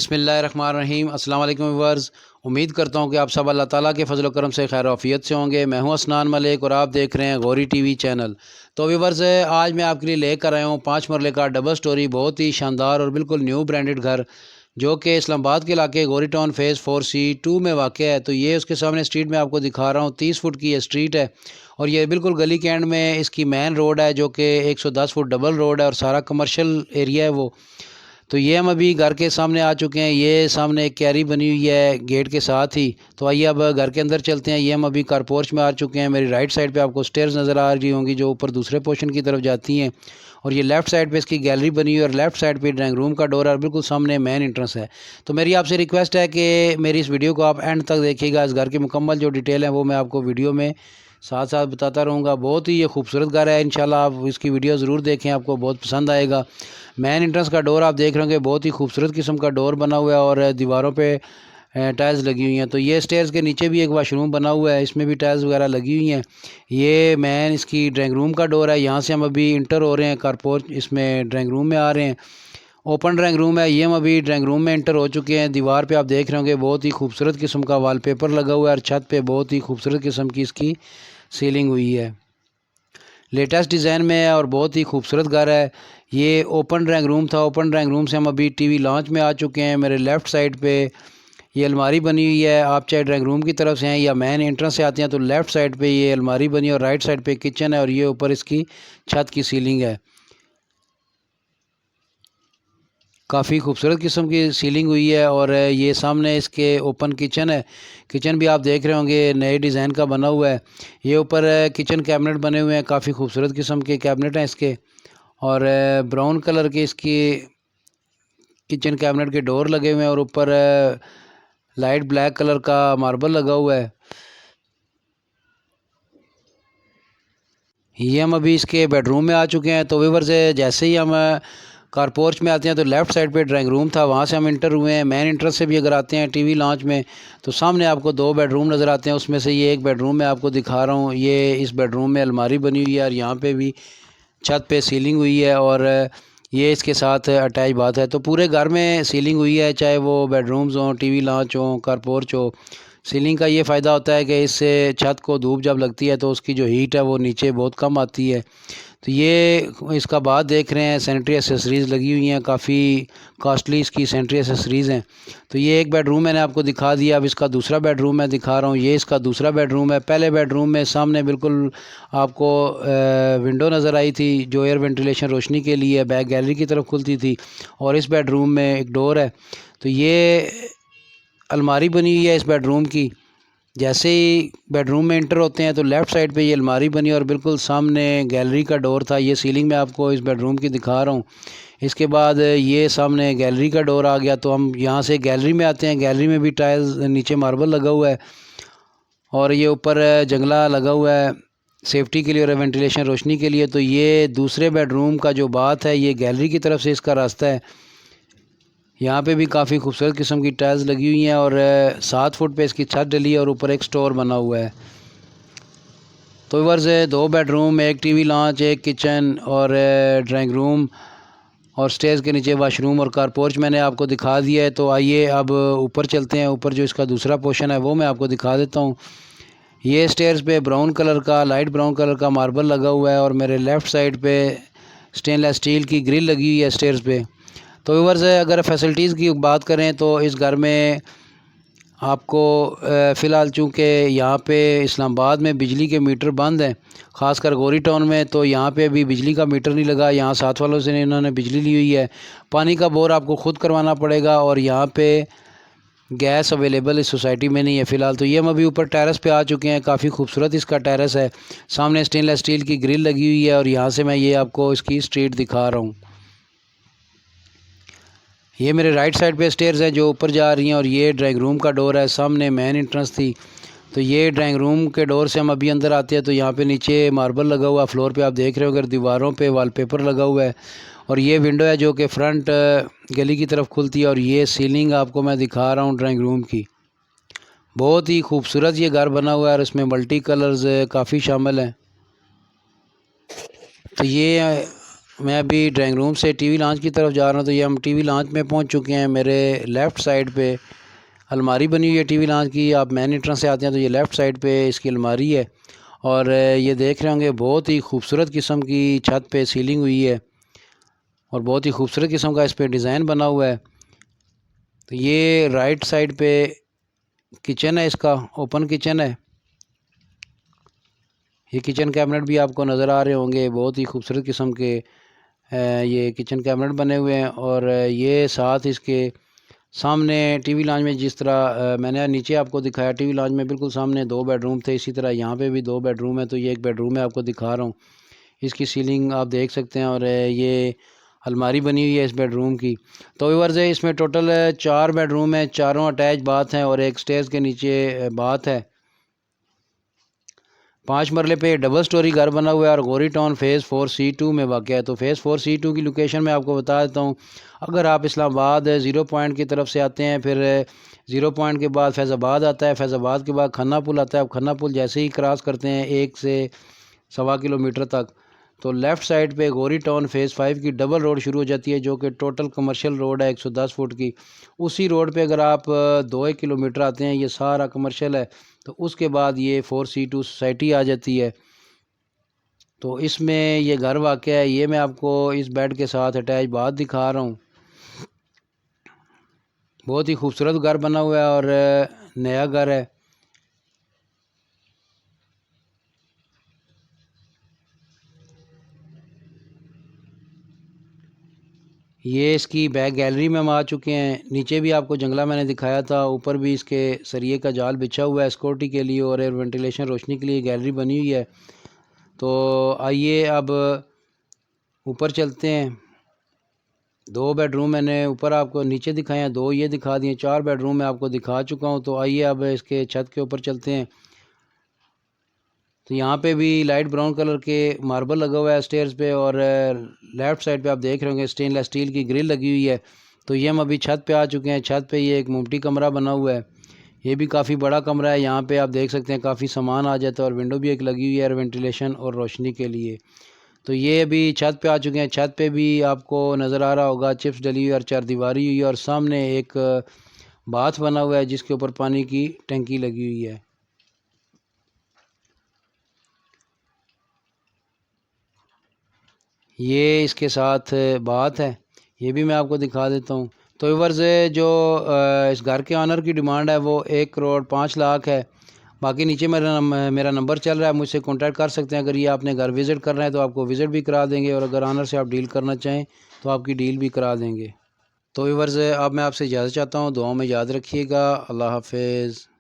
बिस्मिल्लाहिर्रहमानिर्रहीम। अस्सलाम वालेकुम व्यूअर्स। उम्मीद करता हूँ कि आप सब अल्लाह ताला के फजल करम से खैर आफियत से होंगे। मैं हूँ असनान मलिक और आप देख रहे हैं गौरी टीवी चैनल। तो व्यूअर्स, आज मैं आपके लिए लेकर आया हूँ 5 मरले का डबल स्टोरी बहुत ही शानदार और बिल्कुल न्यू ब्रांडेड घर, जो कि इस्लामाबाद के इलाके गौरी टाउन फेज़ 4C2 में वाक़ है। तो ये उसके सामने स्ट्रीट में आपको दिखा रहा हूँ। 30 फुट की ये स्ट्रीट है और ये बिल्कुल गली के एंड में इसकी मेन रोड है, जो कि 110 फुट डबल रोड है और सारा कमर्शियल एरिया है वो। तो ये हम अभी घर के सामने आ चुके हैं। ये सामने एक क्यारी बनी हुई है गेट के साथ ही। तो आइए अब घर के अंदर चलते हैं। ये हम अभी कार पोर्च में आ चुके हैं। मेरी राइट साइड पे आपको स्टेयर्स नज़र आ रही होंगी जो ऊपर दूसरे पोर्शन की तरफ जाती हैं, और ये लेफ़्ट साइड पे इसकी गैलरी बनी हुई है और लेफ़्ट साइड पे ड्राइंग रूम का डोर है और बिल्कुल सामने मेन एंट्रेंस है। तो मेरी आपसे रिक्वेस्ट है कि मेरी इस वीडियो को आप एंड तक देखिएगा। इस घर की मुकम्मल जो डिटेल है वो मैं आपको वीडियो में साथ साथ बताता रहूँगा। बहुत ही ये खूबसूरत घर है। इंशाल्लाह आप इसकी वीडियो ज़रूर देखें, आपको बहुत पसंद आएगा। मेन एंट्रेंस का डोर आप देख रहे होंगे, बहुत ही खूबसूरत किस्म का डोर बना हुआ है और दीवारों पे टाइल्स लगी हुई हैं। तो ये स्टेयर्स के नीचे भी एक वाशरूम बना हुआ है, इसमें भी टाइल्स वगैरह लगी हुई हैं। ये मेन इसकी ड्राइंग रूम का डोर है। यहाँ से हम अभी इंटर हो रहे हैं कारपोर्च, इसमें ड्राइंग रूम में आ रहे हैं। ओपन ड्राइंग रूम है। ये हम अभी ड्राइंग रूम में इंटर हो चुके हैं। दीवार पे आप देख रहे होंगे बहुत ही खूबसूरत किस्म का वॉलपेपर लगा हुआ है और छत पे बहुत ही खूबसूरत किस्म की इसकी सीलिंग हुई है, लेटेस्ट डिज़ाइन में है और बहुत ही खूबसूरत घर है। ये ओपन ड्राइंग रूम था। ओपन ड्राइंग रूम से हम अभी टीवी लॉन्च में आ चुके हैं। मेरे लेफ़्ट साइड पे ये अलमारी बनी हुई है। आप चाहे ड्राइंग रूम की तरफ से हैं या मेन एंट्रेंस से आते हैं तो लेफ़्ट साइड पे ये अलमारी बनी है और राइट साइड पे किचन है और ये ऊपर इसकी छत की सीलिंग है। काफ़ी खूबसूरत किस्म की सीलिंग हुई है और ये सामने इसके ओपन किचन है। किचन भी आप देख रहे होंगे नए डिज़ाइन का बना हुआ है। ये ऊपर किचन कैबिनेट बने हुए हैं, काफ़ी खूबसूरत किस्म के कैबिनेट हैं इसके, और ब्राउन कलर के इसकी किचन कैबिनेट के डोर लगे हुए हैं और ऊपर लाइट ब्लैक कलर का मार्बल लगा हुआ है। ये हम अभी इसके बेडरूम में आ चुके हैं। तो व्यूअर्स, जैसे ही हम कार पोर्च में आते हैं तो लेफ़्ट साइड पे ड्राइंग रूम था, वहाँ से हम इंटर हुए हैं। मेन एंट्रेंस से भी अगर आते हैं टीवी लॉन्च में तो सामने आपको 2 बेडरूम नज़र आते हैं। उसमें से ये एक बेडरूम मैं आपको दिखा रहा हूँ। ये इस बेडरूम में अलमारी बनी हुई है और यहाँ पे भी छत पे सीलिंग हुई है और ये इसके साथ अटैच बात है। तो पूरे घर में सीलिंग हुई है, चाहे वो बेडरूम्स हों, टीवी लॉन्च हो, कार पोर्च हो। सीलिंग का ये फ़ायदा होता है कि इससे छत को धूप जब लगती है तो उसकी जो हीट है वो नीचे बहुत कम आती है। तो ये इसका बाद देख रहे हैं सैनिटरी एसेसरीज़ लगी हुई हैं, काफ़ी कॉस्टली इसकी सैनिटरी एसेसरीज़ हैं। तो ये एक बेडरूम मैंने आपको दिखा दिया। अब इसका दूसरा बेडरूम मैं दिखा रहा हूँ। ये इसका दूसरा बेडरूम है। पहले बेडरूम में सामने बिल्कुल आपको विंडो नज़र आई थी जो एयर वेंटिलेशन रोशनी के लिए बैक गैलरी की तरफ खुलती थी, और इस बेडरूम में एक डोर है। तो ये अलमारी बनी हुई है इस बेडरूम की। जैसे ही बेडरूम में इंटर होते हैं तो लेफ़्ट साइड पे ये अलमारी बनी और बिल्कुल सामने गैलरी का डोर था। ये सीलिंग मैं आपको इस बेडरूम की दिखा रहा हूँ। इसके बाद ये सामने गैलरी का डोर आ गया। तो हम यहाँ से गैलरी में आते हैं। गैलरी में भी टाइल्स, नीचे मार्बल लगा हुआ है और ये ऊपर जंगला लगा हुआ है सेफ्टी के लिए और वेंटिलेशन रोशनी के लिए। तो ये दूसरे बेडरूम का जो बात है, ये गैलरी की तरफ से इसका रास्ता है। यहाँ पे भी काफ़ी खूबसूरत किस्म की टाइल्स लगी हुई हैं और 7 फुट पे इसकी छत डली है और ऊपर एक स्टोर बना हुआ है। तो व्यूअर्स, 2 बेडरूम, एक टीवी लॉन्च, एक किचन और ड्राइंग रूम और स्टेज के नीचे वाशरूम और कार पोर्च मैंने आपको दिखा दिया है। तो आइए अब ऊपर चलते हैं। ऊपर जो इसका दूसरा पोर्शन है वो मैं आपको दिखा देता हूँ। ये स्टेयर्स पे ब्राउन कलर का, लाइट ब्राउन कलर का मार्बल लगा हुआ है और मेरे लेफ़्ट साइड पे स्टेनलेस स्टील की ग्रिल लगी हुई है स्टेयर्स पे। तो व्यूअर्स, अगर फैसिलिटीज़ की बात करें तो इस घर में आपको फ़िलहाल चूँकि यहाँ पे इस्लामाबाद में बिजली के मीटर बंद हैं, ख़ासकर गौरी टाउन में, तो यहाँ पे अभी बिजली का मीटर नहीं लगा। यहाँ साथ वालों से इन्होंने बिजली ली हुई है। पानी का बोर आपको ख़ुद करवाना पड़ेगा और यहाँ पे गैस अवेलेबल इस सोसाइटी में नहीं है फ़िलहाल। तो ये हम अभी ऊपर टेरेस पे आ चुके हैं। काफ़ी खूबसूरत इसका टेरेस है। सामने स्टेनलेस स्टील की ग्रिल लगी हुई है और यहाँ से मैं ये आपको इसकी स्ट्रीट दिखा रहा हूँ। ये मेरे राइट साइड पे स्टेयर्स हैं जो ऊपर जा रही हैं और ये ड्राइंग रूम का डोर है। सामने मेन एंट्रेंस थी। तो ये ड्राइंग रूम के डोर से हम अभी अंदर आते हैं तो यहाँ पे नीचे मार्बल लगा हुआ, फ्लोर पे आप देख रहे हो, अगर दीवारों पे वॉलपेपर लगा हुआ है और ये विंडो है जो कि फ्रंट गली की तरफ खुलती है। और ये सीलिंग आपको मैं दिखा रहा हूँ ड्राइंग रूम की। बहुत ही खूबसूरत ये घर बना हुआ है और इसमें मल्टी कलर्स काफ़ी शामिल हैं। तो ये मैं अभी ड्राइंग रूम से टीवी लॉन्च की तरफ जा रहा हूँ। तो ये हम टीवी लॉन्च में पहुँच चुके हैं। मेरे लेफ़्ट साइड पे अलमारी बनी हुई है टीवी लॉन्च की। आप मेन एंट्रेंस से आते हैं तो ये लेफ़्ट साइड पे इसकी अलमारी है। और ये देख रहे होंगे बहुत ही खूबसूरत किस्म की छत पे सीलिंग हुई है और बहुत ही खूबसूरत किस्म का इस पर डिज़ाइन बना हुआ है। तो ये राइट साइड पे किचन है, इसका ओपन किचन है। ये किचन कैबिनेट भी आपको नज़र आ रहे होंगे, बहुत ही खूबसूरत किस्म के ये किचन कैबिनेट बने हुए हैं। और ये साथ इसके सामने टीवी लॉन्च में जिस तरह मैंने नीचे आपको दिखाया, टीवी लॉन्च में बिल्कुल सामने 2 बेडरूम थे, इसी तरह यहाँ पे भी 2 बेडरूम है। तो ये एक बेडरूम है, आपको दिखा रहा हूँ। इसकी सीलिंग आप देख सकते हैं और ये अलमारी बनी हुई है इस बेडरूम की। तो व्यूअर्स है, इसमें टोटल 4 बेडरूम है, चारों अटैच बाथ हैं और एक स्टेयर्स के नीचे बाथ है। 5 मरले पे डबल स्टोरी घर बना हुआ है और गौरी टाउन फ़ेज़ 4C2 में वाक़या है। तो फ़ेज़ 4C2 की लोकेशन मैं आपको बता देता हूँ। अगर आप इस्लामाबाद ज़ीरो पॉइंट की तरफ से आते हैं, फिर ज़ीरो पॉइंट के बाद फैज़ाबाद आता है, फैज़ाबाद के बाद खन्ना पुल आता है। आप खन्ना पुल जैसे ही क्रॉस करते हैं 1 से सवा किलोमीटर तक, तो लेफ़्ट साइड पे गौरी टाउन फ़ेज़ 5 की डबल रोड शुरू हो जाती है, जो कि टोटल कमर्शियल रोड है 110 फुट की। उसी रोड पे अगर आप 2-1 किलोमीटर आते हैं, ये सारा कमर्शियल है। तो उसके बाद ये 4C2 सोसाइटी आ जाती है। तो इसमें ये घर वाक़या है। ये मैं आपको इस बेड के साथ अटैच बाथ दिखा रहा हूँ। बहुत ही खूबसूरत घर बना हुआ है और नया घर है। ये इसकी बैक गैलरी में हम आ चुके हैं। नीचे भी आपको जंगला मैंने दिखाया था, ऊपर भी इसके सरिये का जाल बिछा हुआ है सिक्योरिटी के लिए और एयर वेंटिलेशन रोशनी के लिए गैलरी बनी हुई है। तो आइए अब ऊपर चलते हैं। 2 बेडरूम मैंने ऊपर आपको नीचे दिखाए हैं, 2 ये दिखा दिए, 4 बेडरूम मैं आपको दिखा चुका हूँ। तो आइए अब इसके छत के ऊपर चलते हैं। तो यहाँ पे भी लाइट ब्राउन कलर के मार्बल लगा हुआ है स्टेयर्स पे और लेफ़्ट साइड पे आप देख रहे होंगे स्टेनलेस स्टील की ग्रिल लगी हुई है। तो ये हम अभी छत पे आ चुके हैं। छत पे ये एक मुमटी कमरा बना हुआ है। ये भी काफ़ी बड़ा कमरा है। यहाँ पे आप देख सकते हैं काफ़ी सामान आ जाता है और विंडो भी एक लगी हुई है वेंटिलेशन और रोशनी के लिए। तो ये अभी छत पे आ चुके हैं। छत पे भी आपको नज़र आ रहा होगा चिप्स डली हुई और चारदीवारी हुई है और सामने एक बाथ बना हुआ है जिसके ऊपर पानी की टंकी लगी हुई है। ये इसके साथ बात है, ये भी मैं आपको दिखा देता हूँ। तो व्यूअर्स जो इस घर के ऑनर की डिमांड है वो 1,05,00,000 है। बाकी नीचे मेरा नंबर चल रहा है, मुझसे कांटेक्ट कर सकते हैं। अगर ये आपने घर विज़िट करना है तो आपको विज़िट भी करा देंगे और अगर ऑनर से आप डील करना चाहें तो आपकी डील भी करा देंगे। तो व्यूअर्स अब मैं आपसे इजाज़त चाहता हूँ, दुआओं में याद रखिएगा। अल्लाह हाफ़िज़।